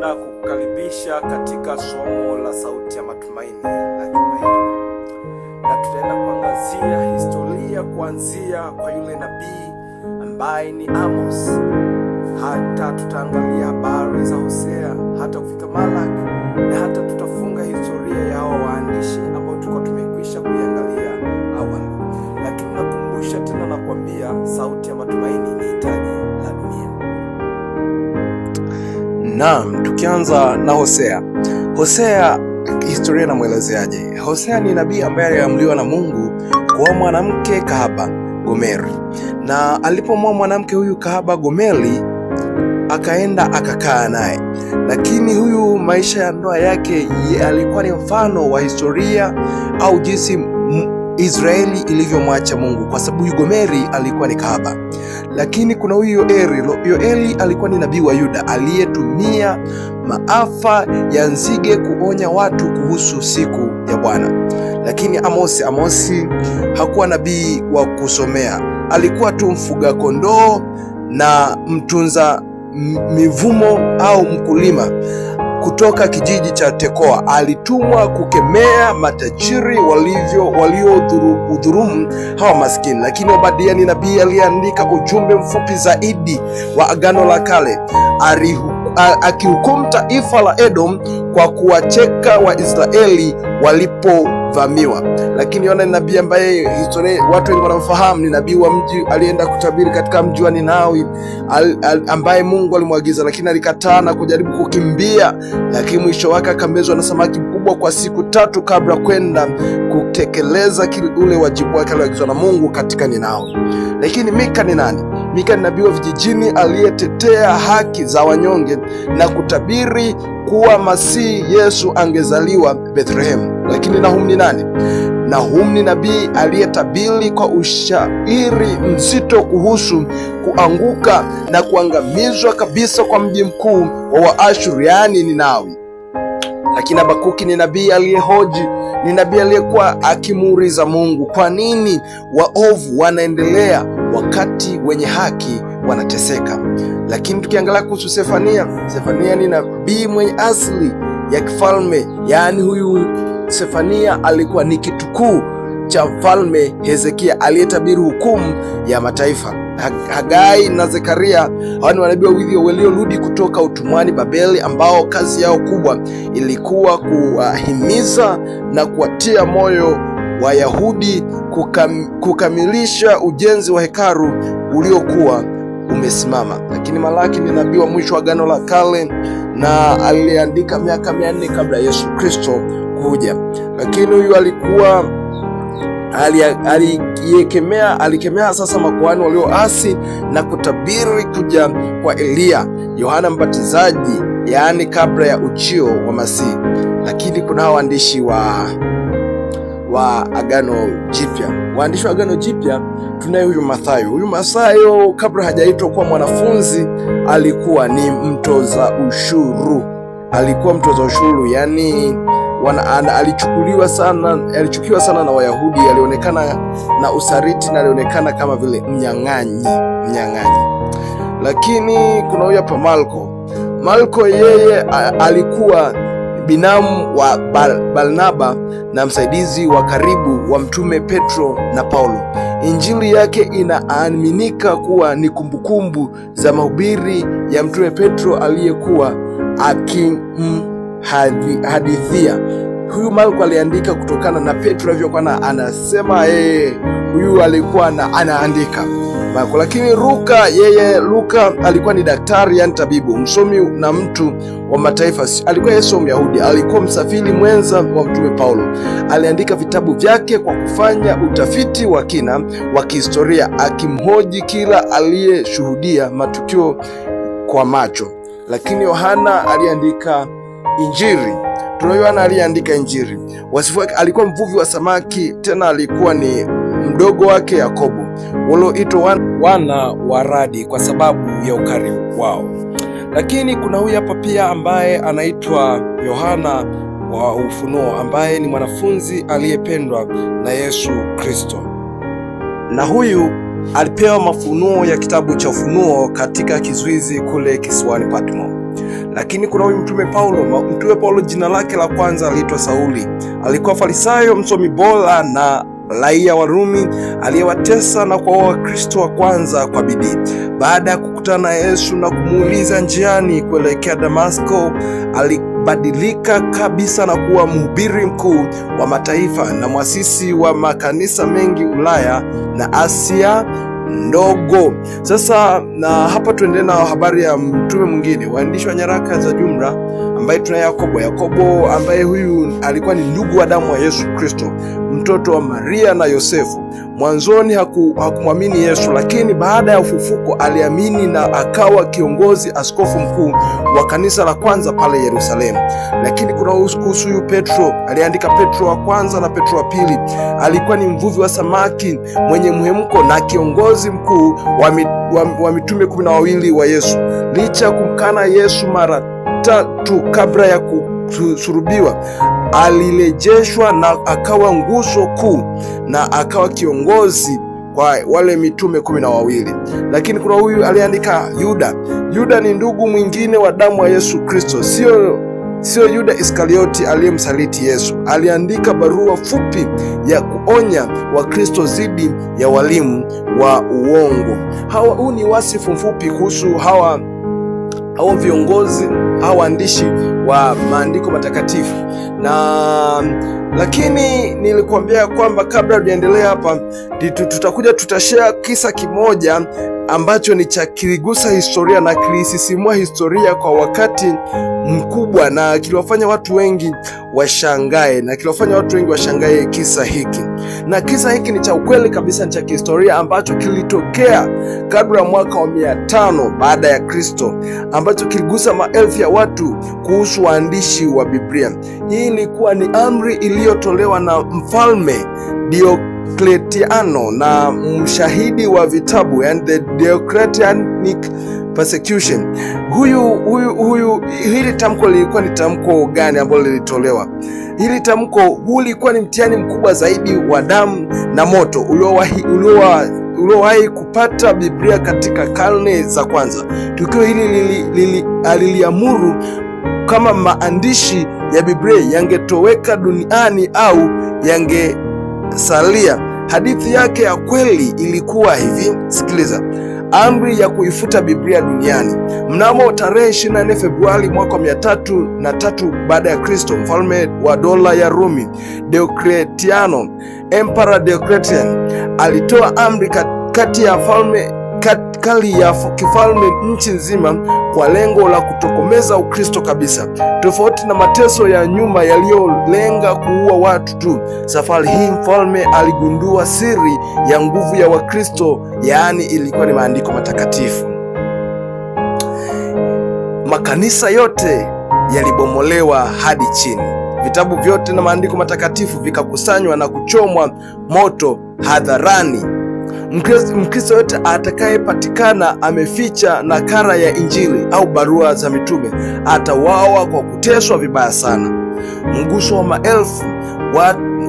Napenda kukukaribisha katika somo la Sauti ya Matumaini la juma hili, na tutaenda kuangazia historia kuanzia kwa yule nabii ambaye ni Amos, hata tutaangalia habari za Hosea, hata kufika Malaki, na hata tutafunga historia ya hao waandishi ambao tulikuwa tumekwisha kuiangalia awali. Lakini nakumbusha tena na kuambia, Sauti ya Matumaini ni hitaji la dunia. Naam, tukianza na Hosea, historia inamwelezeaje? Hosea ni nabii ambaye aliamriwa na Mungu kwa mwanamke kahaba Gomeri, na alipomwoa mwanamke huyu kahaba Gomeri akaenda akakaa naye, lakini huyu maisha ya ndoa yake alikuwa ni mfano wa historia au jinsi Israeli ilivyomwacha Mungu, kwa sababu huyu Gomeri alikuwa ni kahaba. Lakini kuna huyu Yoeli alikuwa ni nabii wa Yuda aliyetumia maafa ya nzige kuonya watu kuhusu siku ya Bwana. Lakini Amosi hakuwa nabii wa kusomea, alikuwa tu mfuga kondoo na mtunza mivumo au mkulima kutoka kijiji cha Tekoa. Alitumwa kukemea matajiri waliodhulumu hawa maskini. Lakini Obadia ni nabii aliyeandika ujumbe mfupi zaidi wa Agano la Kale, akihukumu taifa la Edom kwa kuwacheka Waisraeli walipovamiwa. Lakini Yona ni nabii ambaye historia watu wengi wanamfahamu, ni nabii wa mji alienda kutabiri katika mji wa Ninawi ambaye Mungu alimwagiza, lakini alikataa na kujaribu kukimbia, lakini mwisho wake akamezwa na samaki mkubwa kwa siku 3 kabla kwenda kutekeleza ule wajibu wake alioagizwa na Mungu katika Ninawi. Lakini Mika ni nani? Mika ni nabii wa vijijini aliyetetea haki za wanyonge na kutabiri kuwa Masihi Yesu angezaliwa Bethlehem. Lakini Nahum ni nani? Nahum ni nabii aliyetabiri kwa ushairi mzito kuhusu kuanguka na kuangamizwa kabisa kwa mji mkuu wa Waashuru, yaani Ninawi. Lakini Habakuki ni nabii aliyehoji, ni nabii aliyekuwa akimuuliza Mungu, kwa nini waovu wanaendelea wakati wenye haki wanateseka? Lakini tukiangalia kuhusu Sefania ni nabii mwenye asili ya kifalme, yaani huyu Sefania alikuwa ni kitukuu cha mfalme Hezekia aliyetabiri hukumu ya mataifa. Hagai na Zekaria, hawa ni manabii wawili waliorudi kutoka utumwani Babeli, ambao kazi yao kubwa ilikuwa kuwahimiza na kuwatia moyo Wayahudi kukamilisha ujenzi wa hekalu uliokuwa umesimama. Lakini Malaki ni nabii wa mwisho wa Agano la Kale na aliandika miaka 400 kabla Yesu Kristo kuja. Lakini huyu alikuwa alikemea sasa makuhani walioasi na kutabiri kuja kwa Eliya, Yohana Mbatizaji, yaani kabla ya ujio wa Masihi. Lakini kuna waandishi wa Agano Jipya. Waandishi wa Agano Jipya tunaye huyu Mathayo. Huyu Mathayo kabla hajaitwa kuwa mwanafunzi alikuwa ni mtoza ushuru. Yani alichukiwa sana na Wayahudi. Alionekana na usaliti na alionekana kama vile mnyang'anyi. Lakini kuna huyu hapa Marko, yeye alikuwa binamu wa Barnaba na msaidizi wa karibu wa mtume Petro na Paulo. Injili yake inaaminika kuwa ni kumbukumbu za mahubiri ya mtume Petro aliyekuwa akimhadithia. Huyu Marko aliandika kutokana na Petro alivyokuwa anasema huyu alikuwa anaandika Marko. Lakini Luka alikuwa ni daktari, yani tabibu, msomi na mtu wa mataifa. Alikuwa Yesu Myahudi, alikuwa msafiri mwenza wa mtume Paulo. Aliandika vitabu vyake kwa kufanya utafiti wa kina wa kihistoria, akimhoji kila aliyeshuhudia matukio kwa macho. Lakini Yohana aliandika Injili. Yohana aliandika Injili. Wasifu wake, alikuwa mvuvi wa samaki, tena alikuwa ni mdogo wake Yakobo, walioitwa wana wa radi kwa sababu ya ukaribu wao. Lakini kuna huyu hapa pia ambaye anaitwa Yohana wa Ufunuo, ambaye ni mwanafunzi aliyependwa na Yesu Kristo, na huyu alipewa mafunuo ya kitabu cha Ufunuo katika kizuizi kule kisiwani Patmo. Lakini kuna huyu mtume Paulo. Mtume Paulo jina lake la kwanza aliitwa Sauli. Alikuwa Farisayo, msomi bora na raia wa Rumi aliyewatesa na kuwaua Wakristo wa kwanza kwa bidii. Baada ya kukutana na Yesu na kumuuliza njiani kuelekea Damasko, alibadilika kabisa na kuwa mhubiri mkuu wa mataifa na mwasisi wa makanisa mengi Ulaya na Asia ndogo. Sasa na hapa tuendelee na habari ya mtume mwingine, waandishi wa nyaraka za jumla, ambaye tuna Yakobo ambaye huyu alikuwa ni ndugu wa damu wa Yesu Kristo, mtoto wa Maria na Yosefu. Mwanzoni hakumwamini Yesu, lakini baada ya ufufuko aliamini na akawa kiongozi, askofu mkuu wa kanisa la kwanza pale Yerusalemu. Lakini kuna kuhusu huyu Petro, aliandika Petro wa kwanza na Petro wa pili. Alikuwa ni mvuvi wa samaki mwenye mhemko na kiongozi mkuu wa mitume 12 wa Yesu. Licha ya kumkana Yesu mara 3 kabla ya kusulubiwa, alirejeshwa na akawa nguzo kuu na akawa kiongozi kwa wale mitume 12. Lakini kuna huyu aliandika Yuda ni ndugu mwingine wa damu wa Yesu Kristo, sio Yuda Iskarioti aliyemsaliti Yesu. Aliandika barua fupi ya kuonya Wakristo dhidi ya walimu wa uongo. Huu ni wasifu mfupi kuhusu hawa viongozi, hawa waandishi wa maandiko matakatifu. Lakini nilikuambia kwamba kabla tujaendelea hapa, tutashare kisa kimoja ambacho ni cha kiligusa historia na kilisisimua historia kwa wakati mkubwa, na kiliwafanya watu wengi washangae kisa hiki. Na kisa hiki ni cha ukweli kabisa, ni cha kihistoria ambacho kilitokea kabla ya mwaka wa 500 baada ya Kristo, ambacho kiligusa maelfu ya watu kuhusu waandishi wa Biblia. Hii ilikuwa ni amri iliyotolewa na mfalme Diocletiano na mshahidi wa vitabu, and the Diocletianic persecution. Hili tamko lilikuwa ni tamko gani ambalo lilitolewa? Hili tamko ulikuwa ni mtihani mkubwa zaidi wa damu na moto uliowahi kupata Biblia katika karne za kwanza. Tukio hili aliliamuru kama maandishi ya Biblia yangetoweka duniani au yangesalia. Hadithi yake ya kweli ilikuwa hivi, sikiliza. Amri ya kuifuta Biblia duniani. Mnamo tarehe 24 Februari mwaka 303 baada ya Kristo, mfalme wa dola ya Rumi Diocletiano, Emperor Diocletian, alitoa amri kati ya kifalme nchi nzima kwa lengo la kutokomeza Ukristo kabisa. Tofauti na mateso ya nyuma yaliyolenga kuua watu tu, safari hii mfalme aligundua siri ya nguvu ya Wakristo, yaani ilikuwa ni maandiko matakatifu. Makanisa yote yalibomolewa hadi chini. Vitabu vyote na maandiko matakatifu vikakusanywa na kuchomwa moto hadharani. Mkristo yote atakayepatikana ameficha nakala ya Injili au barua za mitume atauawa kwa kuteswa vibaya sana. Mguso wa maelfu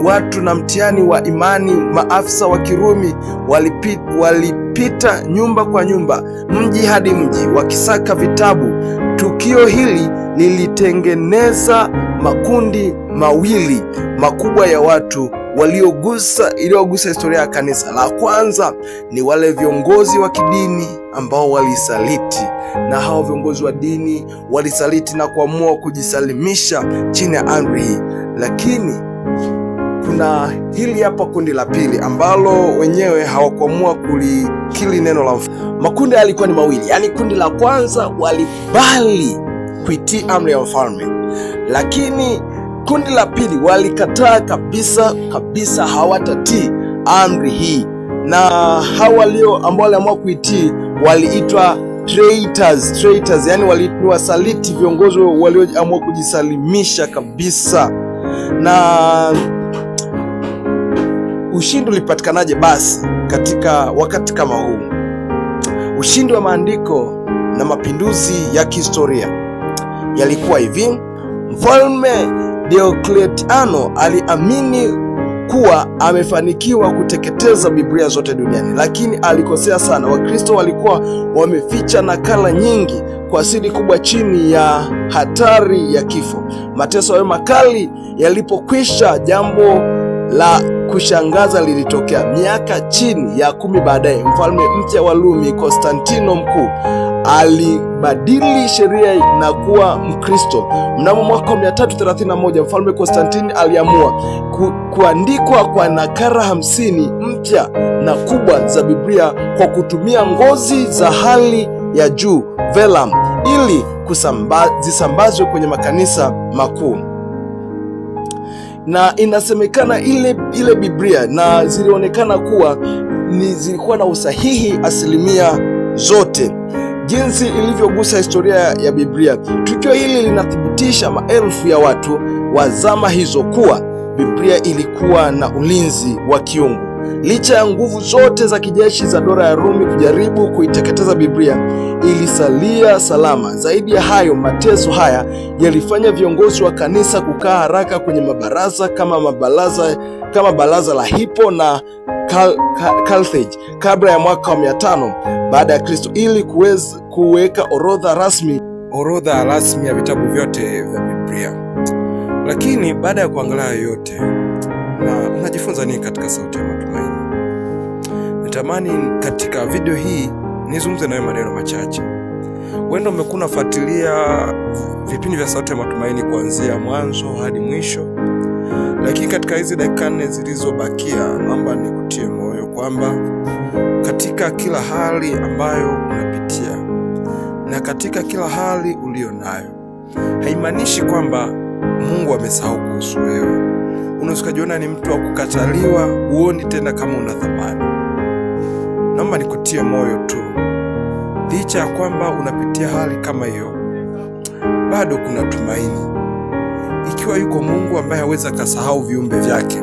watu na mtihani wa imani. Maafisa wa Kirumi walipita nyumba kwa nyumba, mji hadi mji, wakisaka vitabu. Tukio hili lilitengeneza makundi mawili makubwa ya watu iliyogusa historia ya kanisa. La kwanza ni wale viongozi wa kidini ambao walisaliti, na hao viongozi wa dini walisaliti na kuamua kujisalimisha chini ya amri hii. Lakini kuna hili hapa kundi la pili ambalo wenyewe hawakuamua kulikili neno la mfalme. Makundi yalikuwa ni mawili, yaani kundi la kwanza walikubali kuitii amri ya mfalme, lakini kundi la pili walikataa kabisa hawatatii amri hii, na hawa ambao waliamua kuitii waliitwa traitors, yani waliwasaliti viongozi walioamua kujisalimisha kabisa. Na ushindi ulipatikanaje basi katika wakati kama huu? Ushindi wa maandiko na mapinduzi ya kihistoria yalikuwa hivi. Mfalme Diocletiano aliamini kuwa amefanikiwa kuteketeza Biblia zote duniani, lakini alikosea sana. Wakristo walikuwa wameficha nakala nyingi kwa siri kubwa chini ya hatari ya kifo. Mateso hayo makali yalipokwisha, jambo la kushangaza lilitokea. Miaka chini ya 10 baadaye, mfalme mpya wa Rumi, Konstantino Mkuu, alibadili sheria na kuwa Mkristo. Mnamo mwaka 331 mfalme Konstantini aliamua kuandikwa kwa nakala 50 mpya na kubwa za Biblia kwa kutumia ngozi za hali ya juu, vellum, ili zisambazwe kwenye makanisa makuu. Na inasemekana ile Biblia na zilionekana kuwa zilikuwa na usahihi asilimia zote, jinsi ilivyogusa historia ya Biblia. Tukio hili linathibitisha maelfu ya watu wa zama hizo kuwa Biblia ilikuwa na ulinzi wa kiungu. Licha ya nguvu zote za kijeshi za dola ya Rumi kujaribu kuiteketeza Biblia, ilisalia salama. Zaidi ya hayo, mateso haya yalifanya viongozi wa kanisa kukaa haraka kwenye mabaraza kama baraza la Hippo na Carthage kabla ya mwaka wa 500 baada ya Kristo, ili kuweka orodha rasmi ya vitabu vyote vya Biblia. Lakini baada ya kuangalia yote, na unajifunza nini katika Sauti ya Matumaini? Natamani katika video hii nizungumze nawe maneno machache. Wenda umekuwa unafuatilia vipindi vya Sauti ya Matumaini kuanzia mwanzo hadi mwisho, lakini katika hizi dakika 4 zilizobakia, naomba nikutie moyo kwamba katika kila hali ambayo unapitia na katika kila hali ulionayo, haimaanishi kwamba Mungu amesahau kuhusu wewe. Unaweza kujiona ni mtu wa kukataliwa, uoni tena kama una thamani. Naomba nikutie moyo tu, licha ya kwamba unapitia hali kama hiyo, bado kuna tumaini. Ikiwa yuko Mungu ambaye hawezi kusahau viumbe vyake,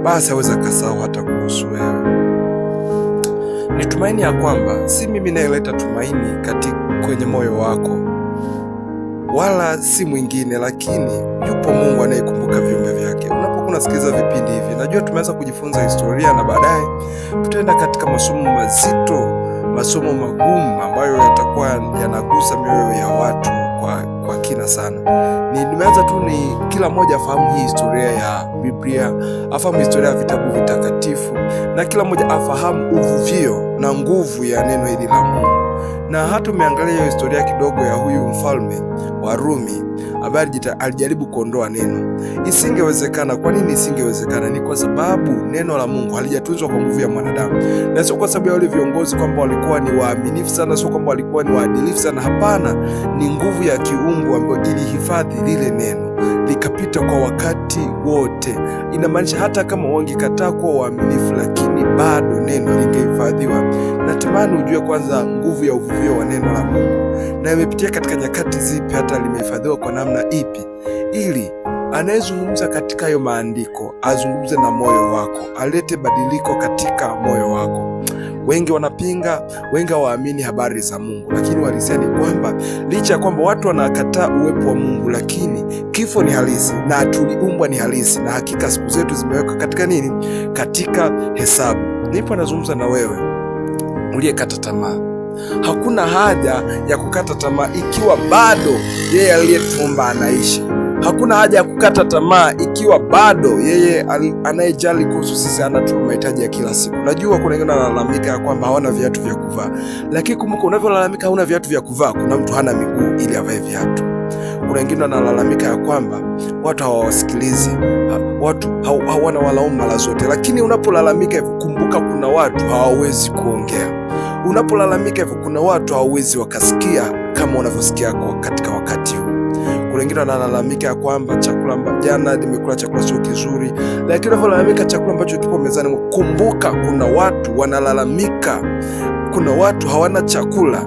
basi hawezi kusahau hata kuhusu wewe. Ni tumaini ya kwamba si mimi nayeleta tumaini kwenye moyo wako, wala si mwingine, lakini yupo Mungu anayekumbuka viumbe vyake. Unapokuwa unasikiliza vipindi hivi, najua tumeanza kujifunza historia na baadaye tutaenda katika masomo mazito, masomo magumu ambayo yatakuwa yanagusa mioyo ya watu kwa kina sana. Nimeanza tu ni kila mmoja afahamu hii historia ya Biblia, afahamu historia ya vitabu vitakatifu, na kila mmoja afahamu uvuvio na nguvu ya neno hili la Mungu. Na hata umeangalia historia kidogo ya huyu mfalme wa Rumi ambaye alijaribu kuondoa neno. Isingewezekana. Kwa nini isingewezekana? Ni kwa sababu neno la Mungu halijatunzwa kwa nguvu ya mwanadamu, na sio kwa sababu ya wale viongozi kwamba walikuwa ni waaminifu sana, sio kwamba walikuwa ni waadilifu sana. Hapana, ni nguvu ya kiungu ambayo ilihifadhi lile neno likapita kwa wakati wote. Inamaanisha hata kama wangekataa kuwa waaminifu, lakini bado neno lingehifadhiwa. Natamani ujue kwanza nguvu ya uvuvio wa neno la Mungu, na imepitia katika nyakati zipi, hata limehifadhiwa kwa namna ipi, ili anayezungumza katika hayo maandiko azungumze na moyo wako, alete badiliko katika moyo wako. Wengi wanapinga, wengi hawaamini habari za Mungu, lakini walisia ni kwamba licha ya kwamba watu wanakataa uwepo wa Mungu, lakini kifo ni halisi na tuliumbwa ni halisi, na hakika siku zetu zimewekwa katika nini? Katika hesabu. Nipo nazungumza na wewe uliyekata tamaa. Hakuna haja ya kukata tamaa ikiwa bado yeye aliyetuumba anaishi. Hakuna haja ya kukata tamaa ikiwa bado yeye anayejali kuhusu sisi anatupa mahitaji ya kila siku. Najua kuna wengine wanalalamika ya kwamba hawana viatu vya kuvaa, lakini kumbuka, unavyolalamika hauna viatu vya kuvaa, kuna mtu hana miguu ili avae viatu. Kuna wengine wanalalamika ya kwamba watu hawawasikilizi, watu hawana walaumu mara zote, lakini unapolalamika hivyo, kumbuka kuna watu hawawezi kuongea. Unapolalamika hivyo, kuna watu hawawezi wakasikia kama unavyosikia katika wakati huu. Kuna wengine wanalalamika ya kwamba chakula jana nimekula chakula sio kizuri, lakini unapolalamika chakula ambacho kipo mezani, kumbuka kuna watu wanalalamika, kuna watu hawana chakula.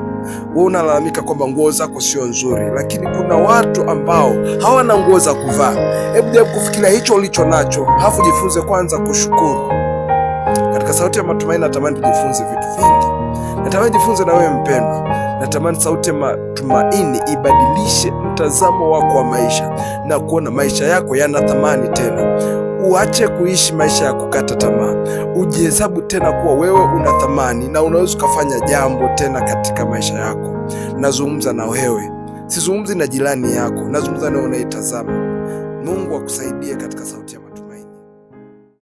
Wewe unalalamika kwamba nguo zako sio nzuri, lakini kuna watu ambao hawana nguo za kuvaa. Hebu jaribu kufikiria hicho ulicho nacho, halafu jifunze kwanza kushukuru. Katika Sauti ya Matumaini natamani tujifunze vitu vingi. Natamani jifunze na wewe mpendwa. Natamani Sauti ya Matumaini ibadilishe mtazamo wako wa maisha na kuona maisha yako yana thamani tena. Uache kuishi maisha ya kukata tamaa, ujihesabu tena kuwa wewe una thamani na unaweza ukafanya jambo tena katika maisha yako. Nazungumza na wewe, sizungumzi na jirani yako, nazungumza na unaitazama. Mungu akusaidie katika sauti